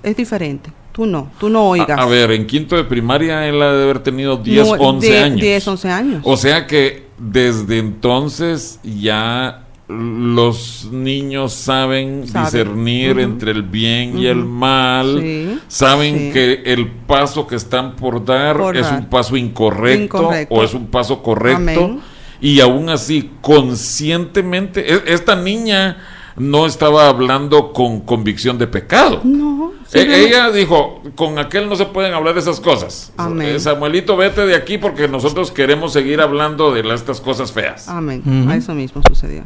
es diferente. Tú no oigas. A ver, en quinto de primaria él ha de haber tenido 10, 11 años. 10, 11 años. O sea que desde entonces ya los niños saben discernir entre el bien y el mal. Saben que el paso que están por dar es un paso incorrecto o es un paso correcto. Amén. Y aún así, conscientemente, esta niña no estaba hablando con convicción de pecado. No. Ella dijo, con aquel no se pueden hablar de esas cosas. Amén. Samuelito, vete de aquí porque nosotros queremos seguir hablando de estas cosas feas. Amén. A eso mismo sucedió.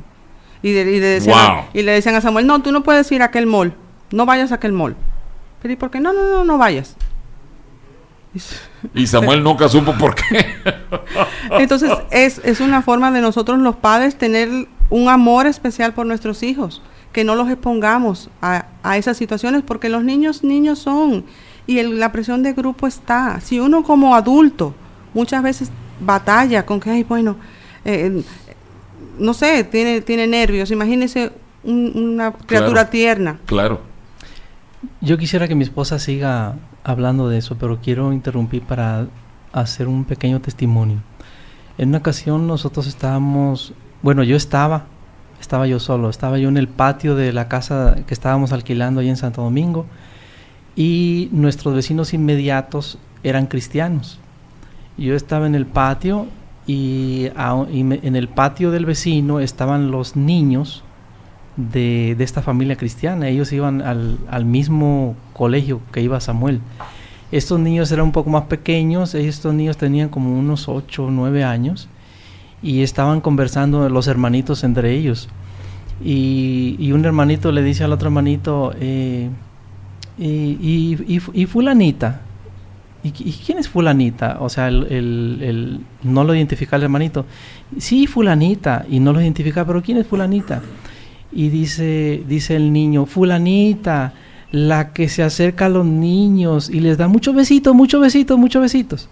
Y le decían a Samuel, no, tú no puedes ir a aquel mall. No vayas a aquel mall. Pero ¿y por qué? No vayas. Y Samuel nunca supo por qué. Entonces es una forma de nosotros los padres tener un amor especial por nuestros hijos, que no los expongamos a esas situaciones, porque los niños son, y la presión de grupo está. Si uno como adulto muchas veces batalla con que, no sé, tiene nervios. Imagínese una criatura tierna. Claro. Yo quisiera que mi esposa siga hablando de eso, pero quiero interrumpir para hacer un pequeño testimonio. En una ocasión nosotros estábamos, bueno, estaba yo solo, estaba yo en el patio de la casa que estábamos alquilando ahí en Santo Domingo, y nuestros vecinos inmediatos eran cristianos. Yo estaba en el patio y en el patio del vecino estaban los niños de esta familia cristiana. Ellos iban al mismo colegio que iba Samuel. Estos niños eran un poco más pequeños, estos niños tenían como unos 8 o 9 años y estaban conversando los hermanitos entre ellos. Y un hermanito le dice al otro hermanito, y fulanita, ¿y quién es fulanita? O sea, no lo identifica el hermanito. Sí, fulanita, y no lo identifica, pero ¿quién es fulanita? Y dice el niño, fulanita, la que se acerca a los niños y les da muchos besitos.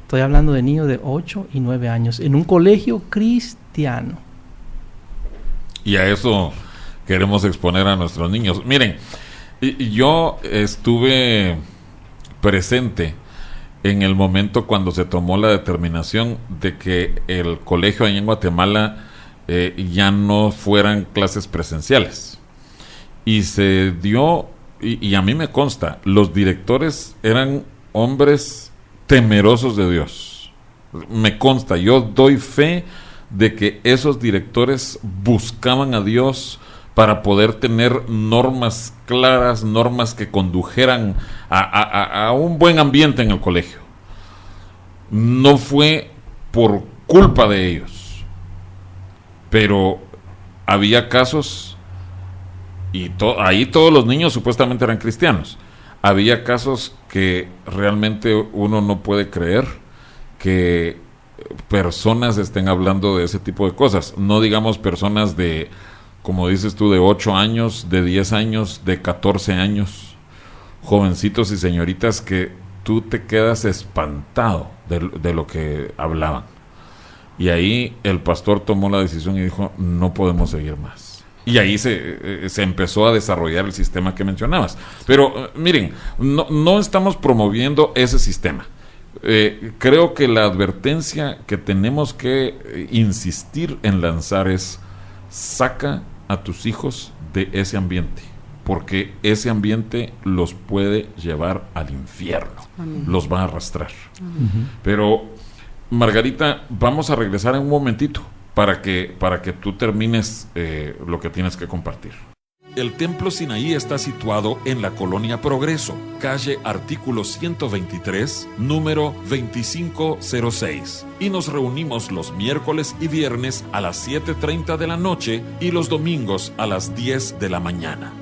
Estoy hablando de niños de 8 y 9 años en un colegio cristiano. Y a eso queremos exponer a nuestros niños. Miren, yo estuve presente en el momento cuando se tomó la determinación de que el colegio ahí en Guatemala ya no fueran clases presenciales. Y se dio, y a mí me consta, los directores eran hombres temerosos de Dios. Me consta, yo doy fe de que esos directores buscaban a Dios para poder tener normas claras, normas que condujeran a un buen ambiente en el colegio. No fue por culpa de ellos, pero había casos, y ahí todos los niños supuestamente eran cristianos. Había casos que realmente uno no puede creer que personas estén hablando de ese tipo de cosas. No digamos personas de, como dices tú, de 8 años, de 10 años, de 14 años, jovencitos y señoritas que tú te quedas espantado de lo que hablaban. Y ahí el pastor tomó la decisión y dijo, no podemos seguir más. Y ahí se empezó a desarrollar el sistema que mencionabas. Pero miren, no estamos promoviendo ese sistema. Creo que la advertencia que tenemos que insistir en lanzar es: saca a tus hijos de ese ambiente, porque ese ambiente los puede llevar al infierno. Amén. Los va a arrastrar. Amén. Pero Margarita, vamos a regresar en un momentito para que tú termines lo que tienes que compartir. El Templo Sinaí está situado en la Colonia Progreso, calle Artículo 123, número 2506. Y nos reunimos los miércoles y viernes a las 7:30 de la noche y los domingos a las 10 de la mañana.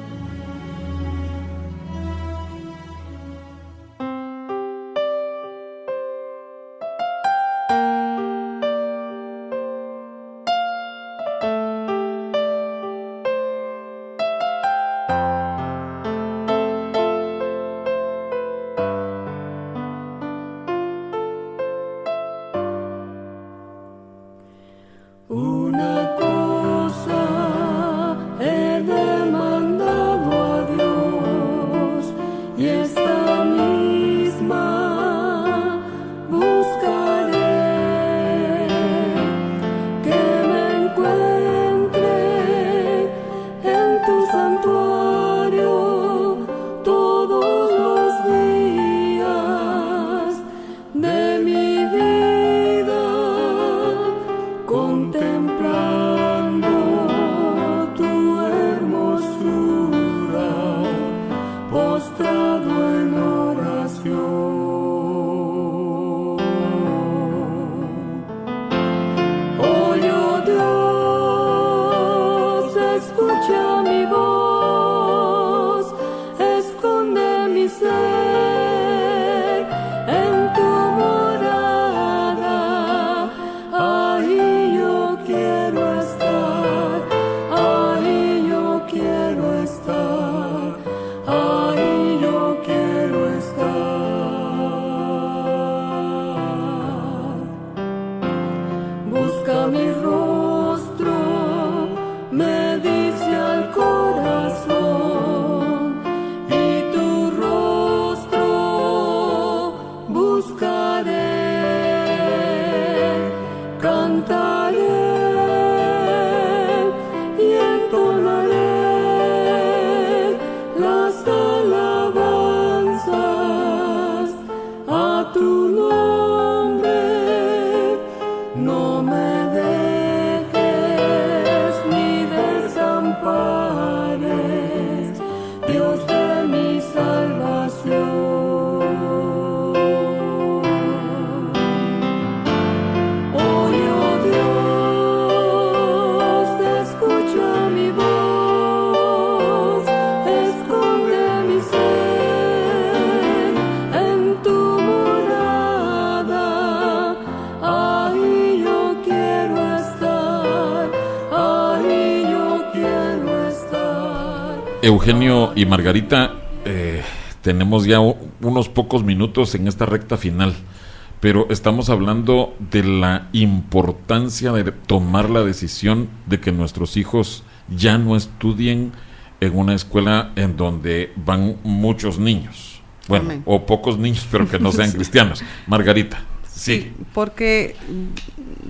Una cosa he demandado a Dios, y esta misma buscaré, que me encuentre en tu santuario todos los días de mi vida, contemplando tu hermosura, postrado en oración. Oye, oh Dios, escucha mi voz, esconde mi ser en tu morada, ahí yo Eugenio y Margarita, tenemos ya unos pocos minutos en esta recta final, pero estamos hablando de la importancia de tomar la decisión de que nuestros hijos ya no estudien en una escuela en donde van muchos niños, bueno, Amén. o pocos niños, pero que no sean cristianos. Margarita, sí. Porque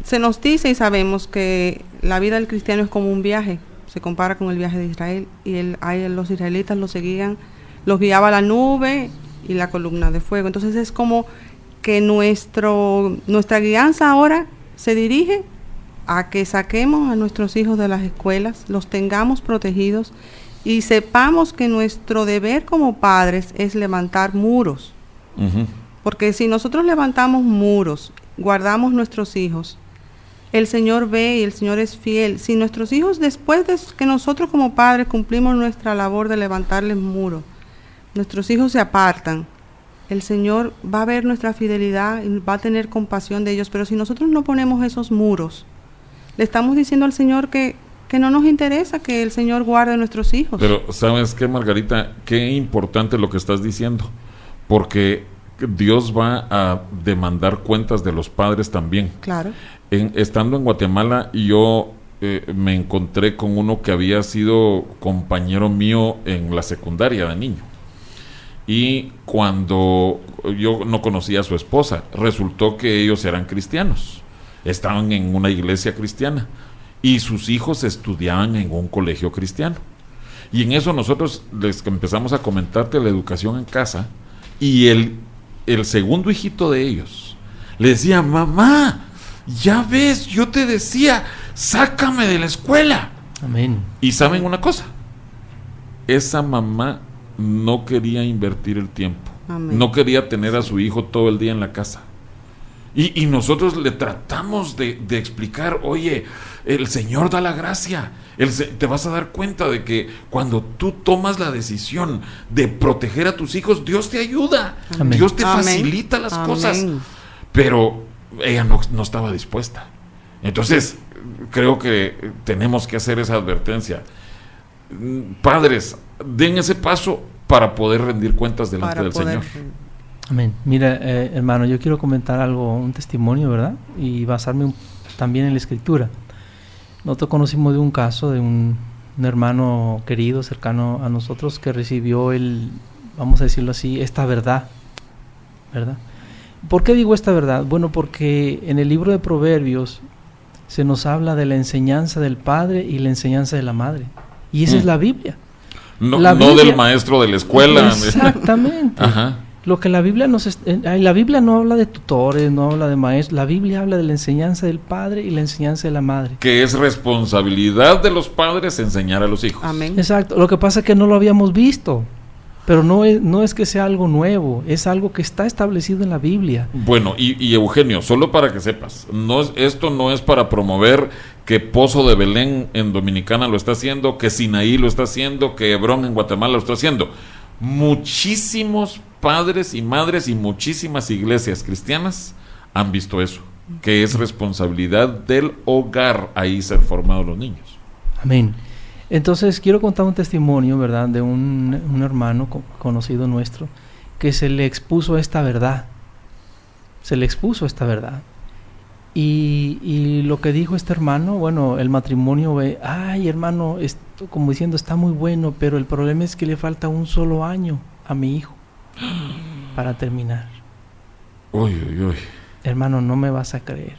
se nos dice y sabemos que la vida del cristiano es como un viaje, se compara con el viaje de Israel, y los israelitas los guiaba la nube y la columna de fuego. Entonces es como que nuestra guianza ahora se dirige a que saquemos a nuestros hijos de las escuelas, los tengamos protegidos y sepamos que nuestro deber como padres es levantar muros. Uh-huh. Porque si nosotros levantamos muros, guardamos nuestros hijos, el Señor ve y el Señor es fiel. Si nuestros hijos, después de que nosotros como padres cumplimos nuestra labor de levantarles muros, nuestros hijos se apartan, el Señor va a ver nuestra fidelidad y va a tener compasión de ellos. Pero si nosotros no ponemos esos muros, le estamos diciendo al Señor que no nos interesa que el Señor guarde a nuestros hijos. Pero ¿sabes qué, Margarita? Qué importante lo que estás diciendo, porque Dios va a demandar cuentas de los padres también. Claro. Estando en Guatemala, yo me encontré con uno que había sido compañero mío en la secundaria de niño. Y cuando yo no conocía a su esposa, resultó que ellos eran cristianos. Estaban en una iglesia cristiana y sus hijos estudiaban en un colegio cristiano. Y en eso nosotros les empezamos a comentarte la educación en casa, y el segundo hijito de ellos le decía: mamá, ya ves, yo te decía, sácame de la escuela. Amén. Y ¿saben una cosa? Esa mamá no quería invertir el tiempo. Amén. No quería tener a su hijo todo el día en la casa. Y nosotros le tratamos de explicar: oye, el Señor da la gracia. Te vas a dar cuenta de que cuando tú tomas la decisión de proteger a tus hijos, Dios te ayuda. Amén. Dios te Amén. facilita las Amén. cosas. Pero ella no estaba dispuesta. Entonces, creo que tenemos que hacer esa advertencia. Padres, den ese paso para poder rendir cuentas delante del Señor. Amén. Mira, hermano, yo quiero comentar algo, un testimonio, ¿verdad? Y basarme también en la Escritura. Nosotros conocimos de un caso de un hermano querido, cercano a nosotros, que recibió vamos a decirlo así, esta verdad, ¿verdad? ¿Por qué digo esta verdad? Bueno, porque en el libro de Proverbios se nos habla de la enseñanza del padre y la enseñanza de la madre. Y esa es la Biblia. No, La no Biblia, del maestro de la escuela. Exactamente. Ajá. Lo que la Biblia la Biblia no habla de tutores, no habla de maestros. La Biblia habla de la enseñanza del padre y la enseñanza de la madre. Que es responsabilidad de los padres enseñar a los hijos. Amén. Exacto. Lo que pasa es que no lo habíamos visto. Pero no es que sea algo nuevo, es algo que está establecido en la Biblia. Bueno, y Eugenio, solo para que sepas, esto no es para promover que Pozo de Belén en Dominicana lo está haciendo, que Sinaí lo está haciendo, que Hebrón en Guatemala lo está haciendo. Muchísimos padres y madres y muchísimas iglesias cristianas han visto eso, que es responsabilidad del hogar ahí ser formados los niños. Amén. Entonces quiero contar un testimonio, ¿verdad?, de un hermano conocido nuestro, que se le expuso esta verdad. Y lo que dijo este hermano, bueno, el matrimonio ay hermano, esto, como diciendo, está muy bueno, pero el problema es que le falta un solo año a mi hijo para terminar. Uy, uy, uy. Hermano, no me vas a creer.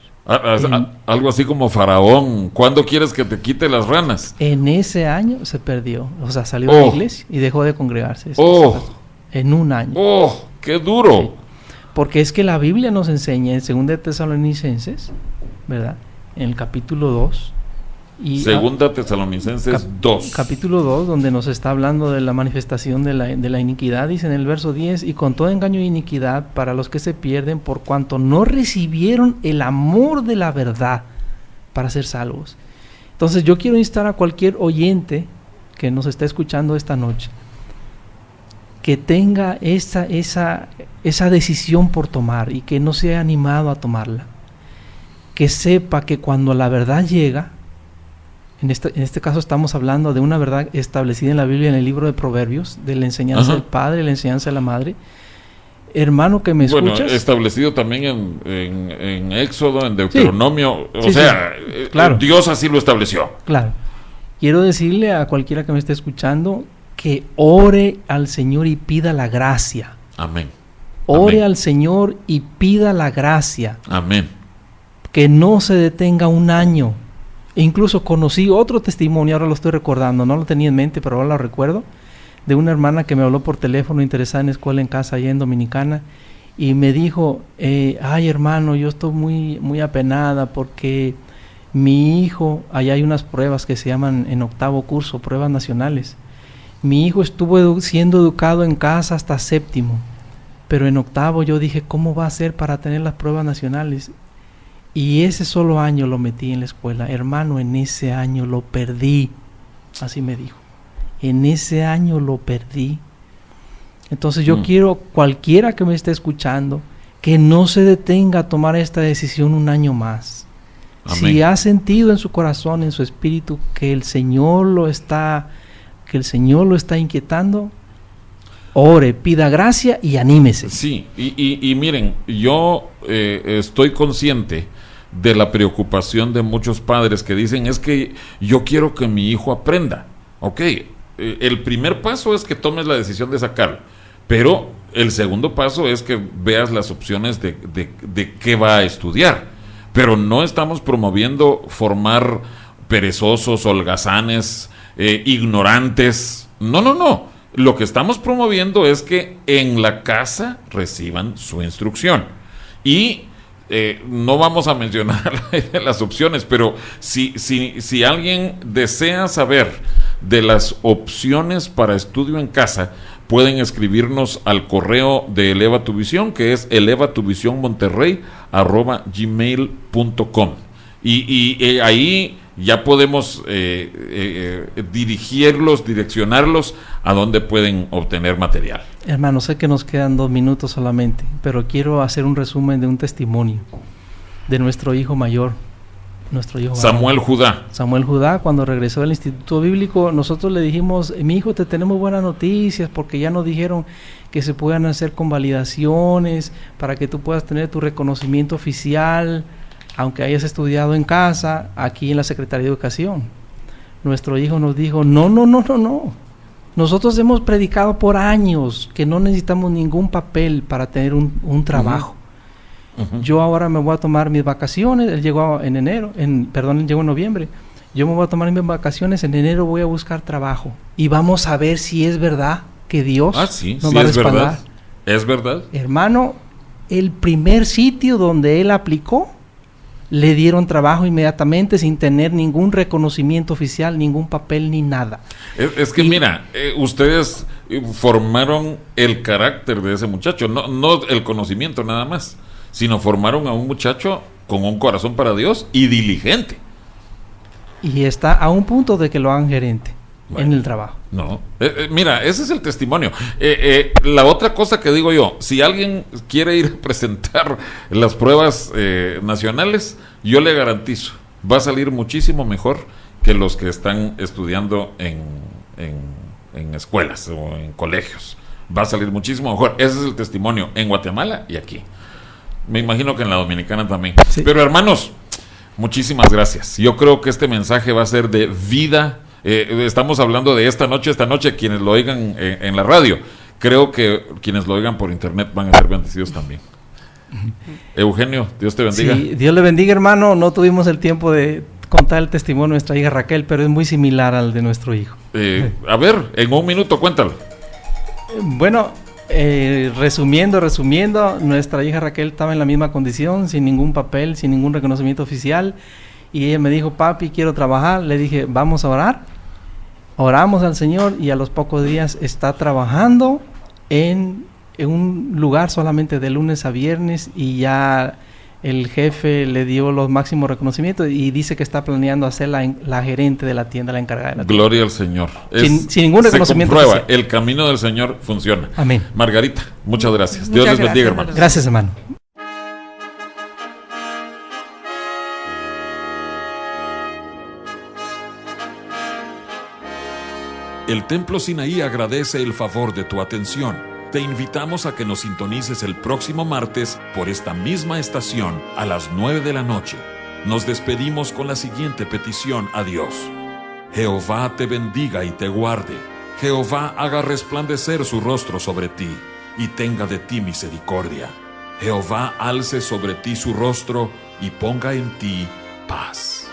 Algo así como Faraón, ¿cuándo quieres que te quite las ranas? En ese año se perdió, o sea, salió de la iglesia y dejó de congregarse. En un año. ¡Oh, qué duro! Sí. Porque es que la Biblia nos enseña en 2 de Tesalonicenses, ¿verdad?, en el capítulo 2. Segunda Tesalonicenses 2. Capítulo 2, donde nos está hablando de la manifestación de la iniquidad, dice en el verso 10: y con todo engaño y iniquidad para los que se pierden, por cuanto no recibieron el amor de la verdad para ser salvos. Entonces yo quiero instar a cualquier oyente que nos está escuchando esta noche, que tenga esa decisión por tomar y que no sea animado a tomarla, que sepa que cuando la verdad llega, En este caso estamos hablando de una verdad establecida en la Biblia, en el libro de Proverbios, de la enseñanza del padre, la enseñanza de la madre. Hermano que me escuchas. Bueno, establecido también en Éxodo, en Deuteronomio. Sí. O sea, Claro. Dios así lo estableció. Claro. Quiero decirle a cualquiera que me esté escuchando que ore al Señor y pida la gracia. Amén. Ore Amén. al Señor y pida la gracia. Amén. Que no se detenga un año. E incluso conocí otro testimonio, ahora lo estoy recordando, no lo tenía en mente, pero ahora lo recuerdo, de una hermana que me habló por teléfono interesada en escuela en casa allá en Dominicana y me dijo, ay hermano, yo estoy muy apenada porque mi hijo, allá hay unas pruebas que se llaman en octavo curso, pruebas nacionales. Mi hijo estuvo siendo educado en casa hasta séptimo, pero en octavo yo dije, ¿cómo va a ser para tener las pruebas nacionales? Y ese solo año lo metí en la escuela. Hermano, en ese año lo perdí. Así me dijo. En ese año lo perdí. Entonces yo quiero, cualquiera que me esté escuchando, que no se detenga a tomar esta decisión un año más. Amén. Si ha sentido en su corazón, en su espíritu, que el Señor lo está inquietando, ore, pida gracia y anímese. Sí, y miren, yo estoy consciente de la preocupación de muchos padres que dicen, es que yo quiero que mi hijo aprenda. Ok, el primer paso es que tomes la decisión de sacarlo, pero el segundo paso es que veas las opciones de qué va a estudiar. Pero no estamos promoviendo formar perezosos, holgazanes, ignorantes. No. Lo que estamos promoviendo es que en la casa reciban su instrucción. Y no vamos a mencionar las opciones, pero si alguien desea saber de las opciones para estudio en casa, pueden escribirnos al correo de Eleva tu Visión, que es elevatuvisionmonterrey@gmail.com. Y ahí ya podemos direccionarlos a donde pueden obtener material. Hermano, sé que nos quedan 2 minutos solamente, pero quiero hacer un resumen de un testimonio de nuestro hijo mayor. Samuel Judá. Samuel Judá, cuando regresó del Instituto Bíblico, nosotros le dijimos, mi hijo, te tenemos buenas noticias, porque ya nos dijeron que se puedan hacer convalidaciones para que tú puedas tener tu reconocimiento oficial, aunque hayas estudiado en casa, aquí en la Secretaría de Educación. Nuestro hijo nos dijo, no. Nosotros hemos predicado por años que no necesitamos ningún papel para tener un trabajo. Yo ahora me voy a tomar mis vacaciones. Él llegó en noviembre. Yo me voy a tomar mis vacaciones. En enero voy a buscar trabajo. Y vamos a ver si es verdad que Dios nos va a respaldar. ¿Es verdad? Hermano, el primer sitio donde él aplicó, le dieron trabajo inmediatamente sin tener ningún reconocimiento oficial, ningún papel ni nada. Es que mira, ustedes formaron el carácter de ese muchacho, no el conocimiento nada más, sino formaron a un muchacho con un corazón para Dios y diligente. Y está a un punto de que lo hagan gerente en el trabajo. No, mira, ese es el testimonio. La otra cosa que digo yo, si alguien quiere ir a presentar las pruebas nacionales, yo le garantizo, va a salir muchísimo mejor que los que están estudiando en escuelas o en colegios. Va a salir muchísimo mejor. Ese es el testimonio en Guatemala y aquí. Me imagino que en la Dominicana también. Sí. Pero hermanos, muchísimas gracias. Yo creo que este mensaje va a ser de vida. Estamos hablando de esta noche, quienes lo oigan en la radio. Creo que quienes lo oigan por internet van a ser bendecidos también. Eugenio, Dios te bendiga. Sí, Dios le bendiga, hermano. No tuvimos el tiempo de contar el testimonio de nuestra hija Raquel, pero es muy similar al de nuestro hijo. A ver, en 1 minuto, cuéntalo. Bueno, resumiendo, nuestra hija Raquel estaba en la misma condición, sin ningún papel, sin ningún reconocimiento oficial, y ella me dijo, papi, quiero trabajar. Le dije, vamos a orar. Oramos al Señor y a los pocos días está trabajando en un lugar solamente de lunes a viernes, y ya el jefe le dio los máximos reconocimientos y dice que está planeando hacer la gerente de la tienda, la encargada de la tienda. Gloria al Señor. Sin ningún reconocimiento. Se comprueba, el camino del Señor funciona. Amén. Margarita, muchas gracias. Dios les bendiga, hermano. Gracias, hermano. El Templo Sinaí agradece el favor de tu atención. Te invitamos a que nos sintonices el próximo martes por esta misma estación a las 9 de la noche. Nos despedimos con la siguiente petición a Dios. Jehová te bendiga y te guarde. Jehová haga resplandecer su rostro sobre ti y tenga de ti misericordia. Jehová alce sobre ti su rostro y ponga en ti paz.